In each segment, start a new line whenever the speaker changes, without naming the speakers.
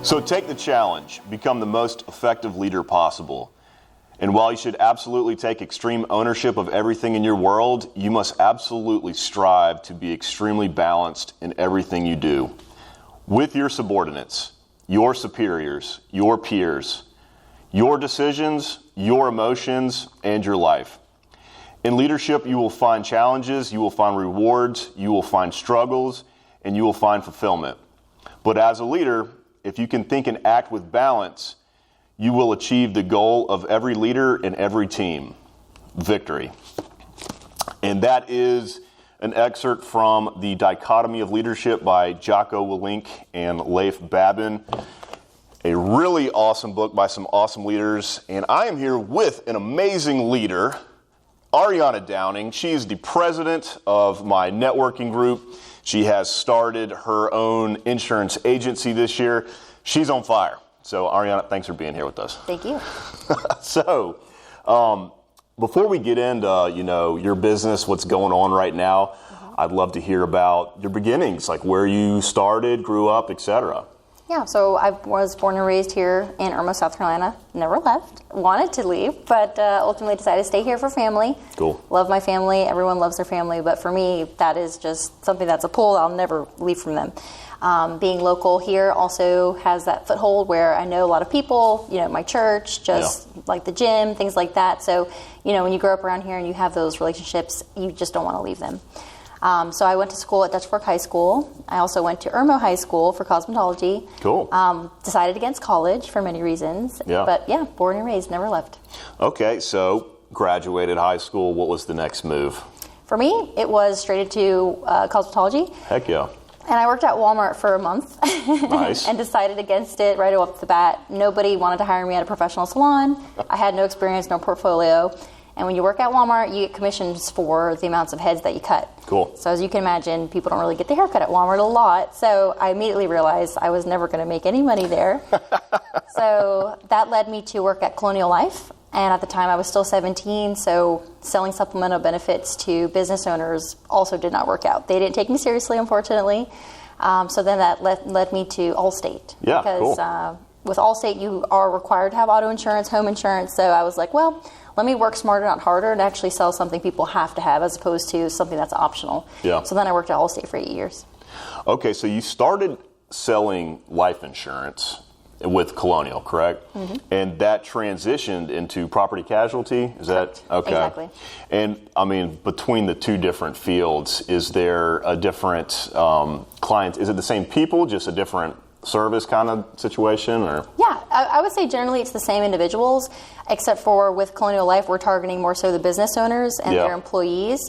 So take the challenge, become the most effective leader possible. And while you should absolutely take extreme ownership of everything in your world, you must absolutely strive to be extremely balanced in everything you do. With your subordinates, your superiors, your peers, your decisions, your emotions, and your life. In leadership, you will find challenges, you will find rewards, you will find struggles, and you will find fulfillment. But as a leader, if you can think and act with balance, you will achieve the goal of every leader and every team, victory. And that is an excerpt from The Dichotomy of Leadership by Jocko Willink and Leif Babin. A really awesome book by some awesome leaders. And I am here with an amazing leader, Arianna Downing. She is the president of my networking group. She has started her own insurance agency this year. She's on fire. So, Arianna, thanks for being here with us.
Thank you.
So, before we get into, your business, what's going on right now, I'd love to hear about your beginnings, like where you started, grew up, etc.
Yeah, so I was born and raised here in Irmo, South Carolina. Never left. Wanted to leave, but ultimately decided to stay here for family.
Cool.
Love my family. Everyone loves their family, but for me, that is just something that's a pull. I'll never leave from them. Being local here also has that foothold where I know a lot of people, my church, like the gym, things like that. So, when you grow up around here and you have those relationships, you just don't want to leave them. So I went to school at Dutch Fork High School. I also went to Irmo High School for cosmetology.
Cool.
Decided against college for many reasons.
Yeah.
But yeah, born and raised, never left.
Okay, so graduated high school. What was the next move?
For me, it was straight into cosmetology.
Heck yeah.
And I worked at Walmart for a month.
Nice.
And decided against it right off the bat. Nobody wanted to hire me at a professional salon. I had no experience, no portfolio. And when you work at Walmart, you get commissions for the amounts of heads that you cut.
Cool.
So as you can imagine, people don't really get their haircut at Walmart a lot. So I immediately realized I was never going to make any money there. So that led me to work at Colonial Life. And at the time, I was still 17, so selling supplemental benefits to business owners also did not work out. They didn't take me seriously, unfortunately. So then that led me to Allstate.
Yeah,
because,
cool.
With Allstate, you are required to have auto insurance, home insurance. So I was like, well, let me work smarter, not harder, and actually sell something people have to have as opposed to something that's optional.
Yeah.
So then I worked at Allstate for 8 years.
Okay, so you started selling life insurance with Colonial, correct? Mm-hmm. And that transitioned into property casualty? Is that okay?
Exactly.
And I mean, between the two different fields, is there a different client? Is it the same people, just a different service kind of situation, or?
Yeah, I would say generally it's the same individuals, except for with Colonial Life, we're targeting more so the business owners and their employees.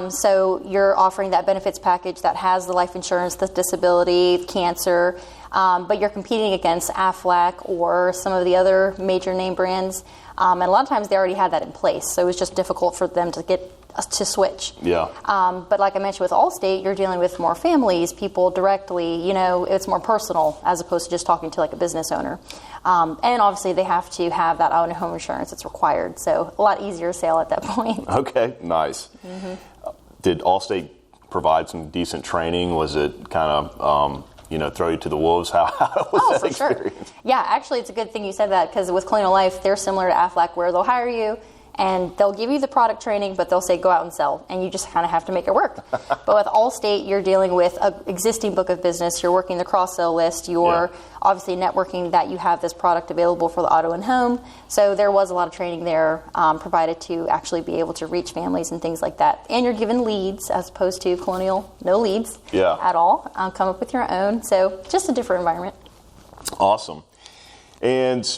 So you're offering that benefits package that has the life insurance, the disability, cancer, but you're competing against Aflac or some of the other major name brands. And a lot of times they already had that in place, so it was just difficult for them to get to switch.
Yeah.
But like I mentioned with Allstate, you're dealing with more families, people directly, it's more personal as opposed to just talking to like a business owner. And obviously they have to have that auto and home insurance. It's required. So a lot easier sale at that point.
Okay, nice. Mm-hmm. Did Allstate provide some decent training? Was it kind of, throw you to the wolves? How was that experience?
Sure. Yeah, actually it's a good thing you said that because with Colonial Life, they're similar to Aflac where they'll hire you, and they'll give you the product training, but they'll say go out and sell, and you just kind of have to make it work. But with Allstate, you're dealing with an existing book of business. You're working the cross-sell list. You're obviously networking that you have this product available for the auto and home. So there was a lot of training there provided to actually be able to reach families and things like that. And you're given leads as opposed to Colonial, no leads at all. Come up with your own. So just a different environment.
Awesome. And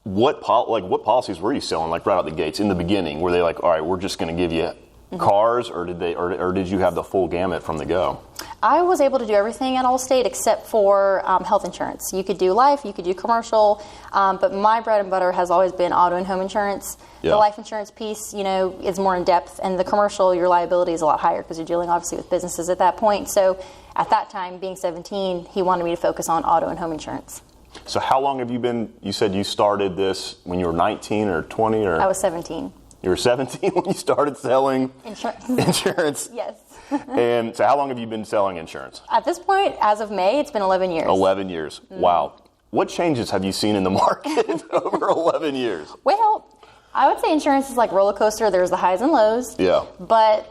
what policies were you selling, like right out the gates in the beginning? Were they like, all right, we're just going to give you cars, or did you have the full gamut from the go?
I was able to do everything at Allstate except for health insurance. You could do life, you could do commercial, but my bread and butter has always been auto and home insurance. Yeah. The life insurance piece, is more in depth, and the commercial, your liability is a lot higher because you're dealing obviously with businesses at that point. So at that time, being 17, he wanted me to focus on auto and home insurance.
So how long have you been, you said you started this when you were 19 or 20? Or?
I was 17.
You were 17 when you started selling insurance?
Yes.
And so how long have you been selling insurance?
At this point, as of May, it's been 11 years.
11 years. Mm. Wow. what changes have you seen in the market over 11 years?
Well, I would say insurance is like roller coaster. There's the highs and lows.
Yeah.
But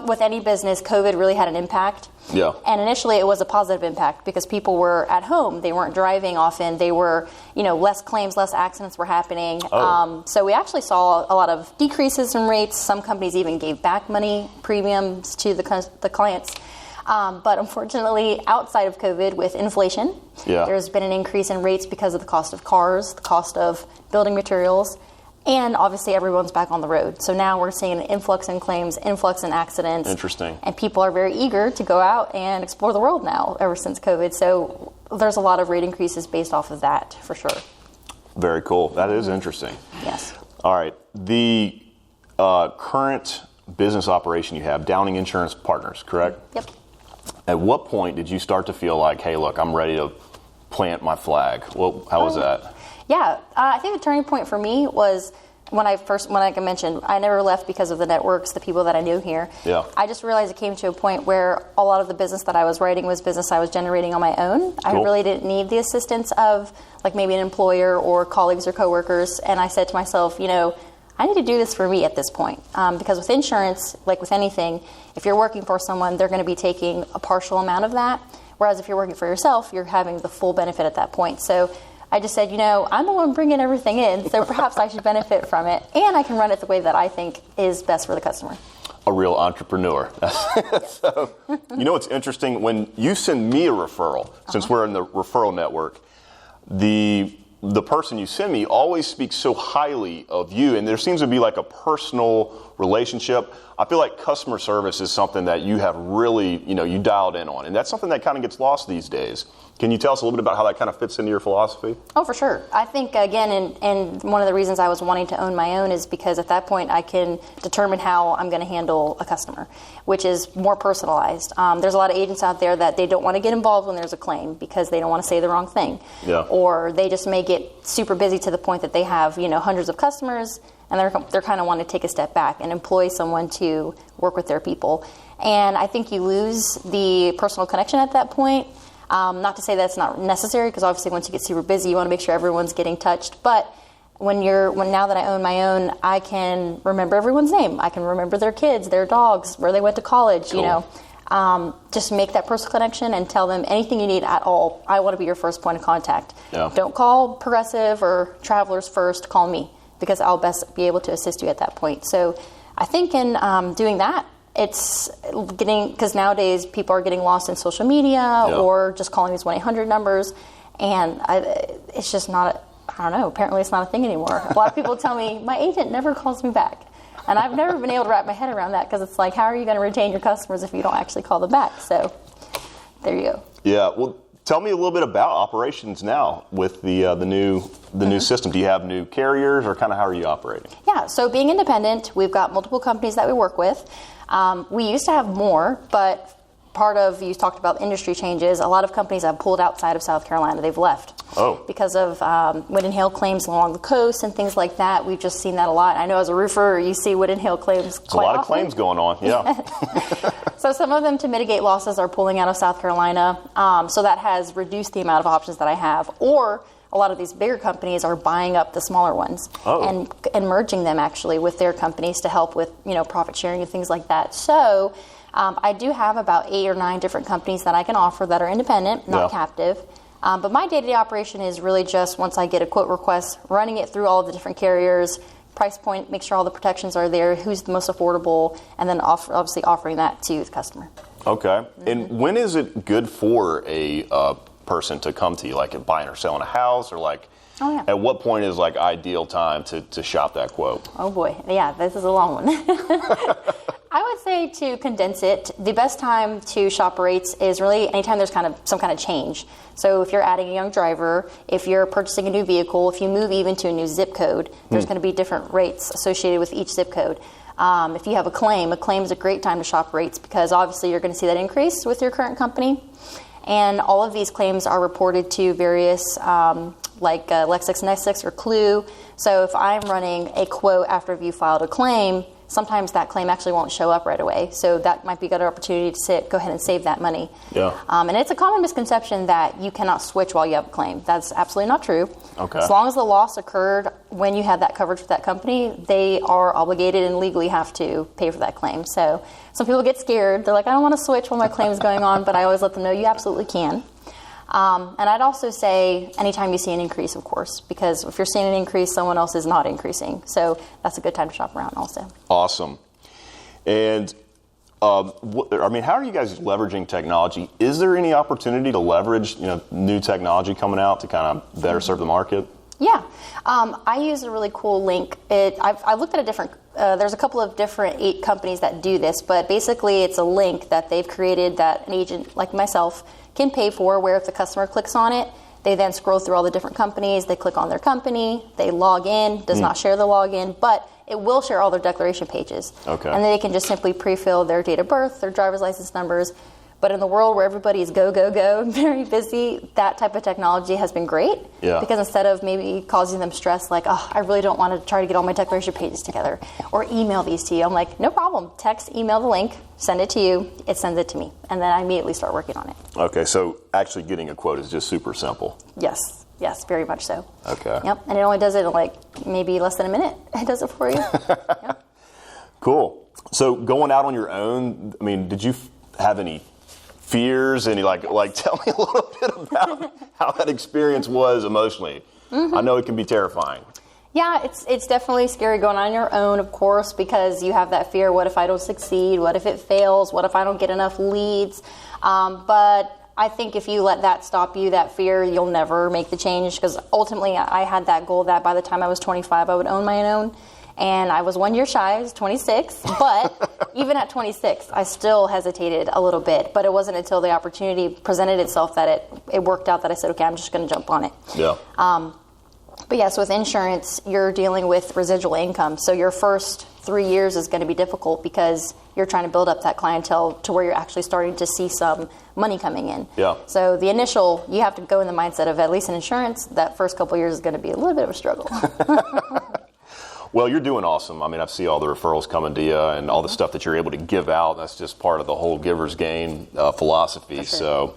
with any business, COVID really had an impact.
Yeah.
And initially it was a positive impact because people were at home. They weren't driving often. They were, less claims, less accidents were happening.
Oh.
So we actually saw a lot of decreases in rates. Some companies even gave back money premiums to the clients. But unfortunately, outside of COVID, with inflation, there's been an increase in rates because of the cost of cars, the cost of building materials, and obviously everyone's back on the road. So now we're seeing an influx in claims, influx in accidents.
Interesting.
And people are very eager to go out and explore the world now ever since COVID. So there's a lot of rate increases based off of that, for sure.
Very cool. That is interesting.
Yes.
All right. The current business operation you have, Downing Insurance Partners, correct?
Yep.
At what point did you start to feel like, hey, look, I'm ready to plant my flag? Well, how was that?
Yeah, I think the turning point for me was like I mentioned, I never left because of the networks, the people that I knew here.
Yeah.
I just realized it came to a point where a lot of the business that I was writing was business I was generating on my own. Cool. I really didn't need the assistance of like maybe an employer or colleagues or coworkers. And I said to myself, I need to do this for me at this point. Because with insurance, like with anything, if you're working for someone, they're going to be taking a partial amount of that. Whereas if you're working for yourself, you're having the full benefit at that point. So I just said, I'm the one bringing everything in, so perhaps I should benefit from it, and I can run it the way that I think is best for the customer.
A real entrepreneur. So, what's interesting? When you send me a referral, since we're in the referral network, the person you send me always speaks so highly of you, and there seems to be like a personal relationship. I feel like customer service is something that you have really, you dialed in on, and that's something that kind of gets lost these days. Can you tell us a little bit about how that kind of fits into your philosophy?
Oh, for sure. I think, again, and one of the reasons I was wanting to own my own is because at that point I can determine how I'm going to handle a customer, which is more personalized. There's a lot of agents out there that they don't want to get involved when there's a claim because they don't want to say the wrong thing.
Yeah.
Or they just may get super busy to the point that they have, hundreds of customers, and they're kind of want to take a step back and employ someone to work with their people. And I think you lose the personal connection at that point. Not to say that's not necessary, because obviously once you get super busy, you want to make sure everyone's getting touched. But now that I own my own, I can remember everyone's name. I can remember their kids, their dogs, where they went to college.
Cool.
Just make that personal connection and tell them anything you need at all. I want to be your first point of contact.
Yeah.
Don't call Progressive or Travelers first. Call me, because I'll best be able to assist you at that point. So I think in doing that, it's because nowadays people are getting lost in social media or just calling these 1-800 numbers, and it's just not, I don't know, apparently it's not a thing anymore. A lot of people tell me, my agent never calls me back. And I've never been able to wrap my head around that, because it's like, how are you going to retain your customers if you don't actually call them back? So there you go.
Yeah, well, tell me a little bit about operations now with the new system. Do you have new carriers, or kind of how are you operating?
Yeah, so being independent, we've got multiple companies that we work with. We used to have more, but part of, you talked about industry changes, a lot of companies have pulled outside of South Carolina. They've left.
Oh. Because
of wind and hail claims along the coast and things like that. We've just seen that a lot. I know as a roofer, you see wind and hail claims quite often.
There's a lot of claims going on, yeah.
So some of them, to mitigate losses, are pulling out of South Carolina. So that has reduced the amount of options that I have. Or a lot of these bigger companies are buying up the smaller ones and merging them actually with their companies to help with profit sharing and things like that. So I do have about 8 or 9 different companies that I can offer that are independent, not captive. But my day-to-day operation is really just, once I get a quote request, running it through all of the different carriers, price point, make sure all the protections are there, who's the most affordable, and then obviously offering that to the customer. Okay.
Mm-hmm. And when is it good for a person to come to you, like buying or selling a house, or like at what point is like ideal time to shop that quote?
Oh boy, yeah, this is a long one. I would say, to condense it, the best time to shop rates is really anytime there's some kind of change. So if you're adding a young driver, if you're purchasing a new vehicle, if you move even to a new zip code, there's going to be different rates associated with each zip code. If you have a claim is a great time to shop rates, because obviously you're going to see that increase with your current company. And all of these claims are reported to various LexingtonNexus or Clue. So if I'm running a quote after you filed a claim, sometimes that claim actually won't show up right away. So that might be a good opportunity to go ahead and save that money.
Yeah.
And it's a common misconception that you cannot switch while you have a claim. That's absolutely not true.
Okay.
As long as the loss occurred when you had that coverage with that company, they are obligated and legally have to pay for that claim. So some people get scared. They're like, I don't want to switch while my claim is going on, but I always let them know you absolutely can. And I'd also say anytime you see an increase, of course, because if you're seeing an increase, someone else is not increasing. So that's a good time to shop around also.
Awesome. And how are you guys leveraging technology? Is there any opportunity to leverage, new technology coming out to kind of better serve the market?
Yeah. I use a really cool link. I've looked at there's a couple of different 8 companies that do this, but basically it's a link that they've created that an agent like myself can pay for, where if the customer clicks on it, they then scroll through all the different companies, they click on their company, they log in, does not share the login, but it will share all their declaration pages.
Okay.
And then they can just simply pre-fill their date of birth, their driver's license numbers. But in the world where everybody is go, go, go, very busy, that type of technology has been great.
Yeah.
Because instead of maybe causing them stress, like, oh, I really don't want to try to get all my declaration pages together, or email these to you, I'm like, no problem. Text, email the link, send it to you, it sends it to me. And then I immediately start working on it.
Okay, so actually getting a quote is just super simple.
Yes, very much so.
Okay.
Yep, and it only does it in like maybe less than a minute. It does it for you. Yep.
Cool. So going out on your own, did you have any fears? Any like tell me a little bit about how that experience was emotionally. I know it can be terrifying.
Yeah, it's definitely scary going on your own, of course, because you have that fear. What if I don't succeed? What if it fails? What if I don't get enough leads? But I think if you let that stop you, that fear, you'll never make the change, because ultimately I had that goal that by the time I was 25, I would own my own. And I was 1 year shy, I was 26, but even at 26, I still hesitated a little bit. But it wasn't until the opportunity presented itself that it worked out that I said, okay, I'm just going to jump on it.
Yeah.
But yes, with insurance, you're dealing with residual income. So your first 3 years is going to be difficult because you're trying to build up that clientele to where you're actually starting to see some money coming in.
Yeah.
So the initial, you have to go in the mindset of, at least in insurance, that first couple of years is going to be a little bit of a struggle.
Well, you're doing awesome. I see all the referrals coming to you and all the stuff that you're able to give out. That's just part of the whole giver's gain philosophy.
Sure.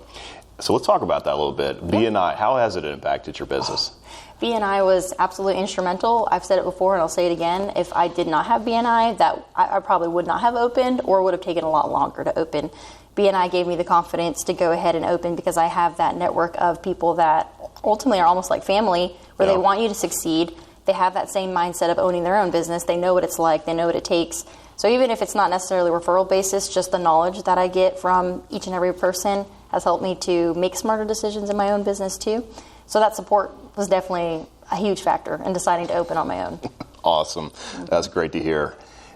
So let's talk about that a little bit. BNI, how has it impacted your business?
BNI was absolutely instrumental. I've said it before and I'll say it again. If I did not have BNI, that I probably would not have opened, or would have taken a lot longer to open. BNI gave me the confidence to go ahead and open because I have that network of people that ultimately are almost like family, where they want you to succeed. They have that same mindset of owning their own business. They know what it's like. They know what it takes. So even if it's not necessarily referral basis, just the knowledge that I get from each and every person has helped me to make smarter decisions in my own business too. So that support was definitely a huge factor in deciding to open on my own.
Awesome. That's great to hear.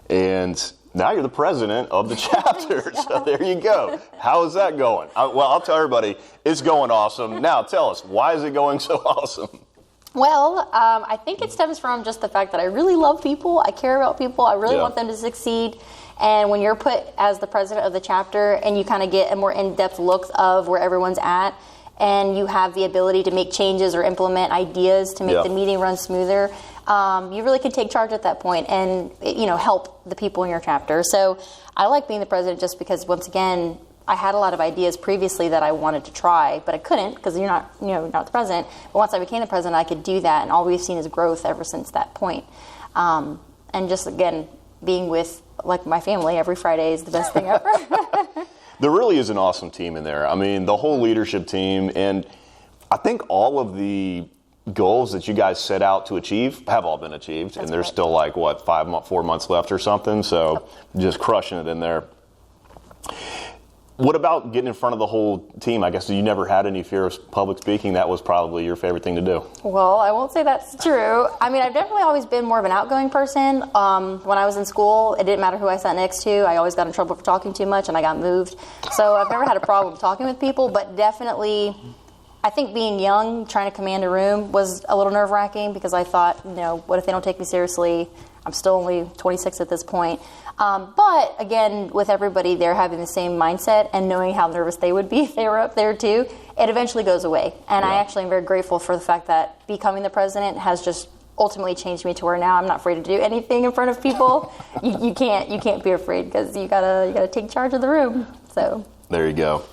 And now you're the president of the chapter.
Yeah.
So there you go. How is that going? I'll tell everybody, it's going awesome. Now tell us, why is it going so awesome?
Well, I think it stems from just the fact that I really love people. I care about people. I really want them to succeed. And when you're put as the president of the chapter and you kind of get a more in-depth look of where everyone's at, and you have the ability to make changes or implement ideas to make the meeting run smoother, you really can take charge at that point and help the people in your chapter. So I like being the president just because, once again, I had a lot of ideas previously that I wanted to try, but I couldn't because you're not the president. But once I became the president, I could do that, and all we've seen is growth ever since that point. And just, again, being with my family every Friday is the best thing ever.
There really is an awesome team in there. The whole leadership team, and I think all of the goals that you guys set out to achieve have all been achieved.
That's
and there's
correct.
still 4 months left or something. So just crushing it in there. What about getting in front of the whole team? I guess you never had any fear of public speaking. That was probably your favorite thing to do.
Well, I won't say that's true. I've definitely always been more of an outgoing person. When I was in school, it didn't matter who I sat next to. I always got in trouble for talking too much, and I got moved. So I've never had a problem talking with people, but definitely, I think being young, trying to command a room was a little nerve-wracking because I thought, what if they don't take me seriously? I'm still only 26 at this point. But again, with everybody there having the same mindset and knowing how nervous they would be if they were up there too, it eventually goes away. And I actually am very grateful for the fact that becoming the president has just ultimately changed me to where now I'm not afraid to do anything in front of people. you can't be afraid because you gotta take charge of the room. So
there you go.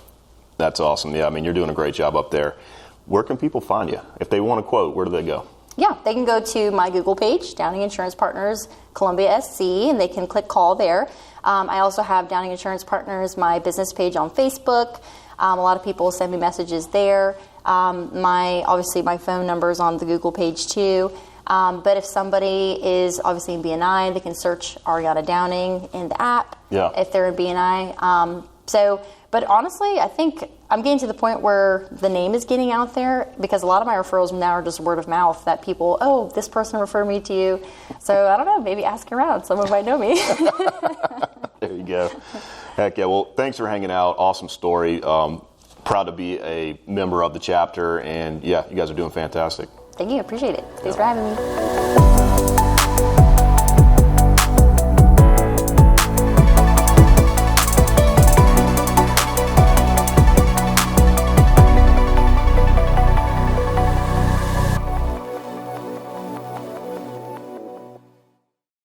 That's awesome. Yeah, I mean, you're doing a great job up there. Where can people find you? If they want to quote, where do they go?
Yeah, they can go to my Google page, Downing Insurance Partners, Columbia SC, and they can click call there. I also have Downing Insurance Partners, my business page on Facebook. A lot of people send me messages there. Obviously my phone number is on the Google page too. But if somebody is obviously in BNI, they can search Arianna Downing in the app.
Yeah.
If they're in BNI. But honestly, I think I'm getting to the point where the name is getting out there because a lot of my referrals now are just word of mouth that people, oh, this person referred me to you. So I don't know, maybe ask around. Someone might know me.
There you go. Heck yeah. Well, thanks for hanging out. Awesome story. Proud to be a member of the chapter. And yeah, you guys are doing fantastic.
Thank you. Appreciate it. Thanks for having me.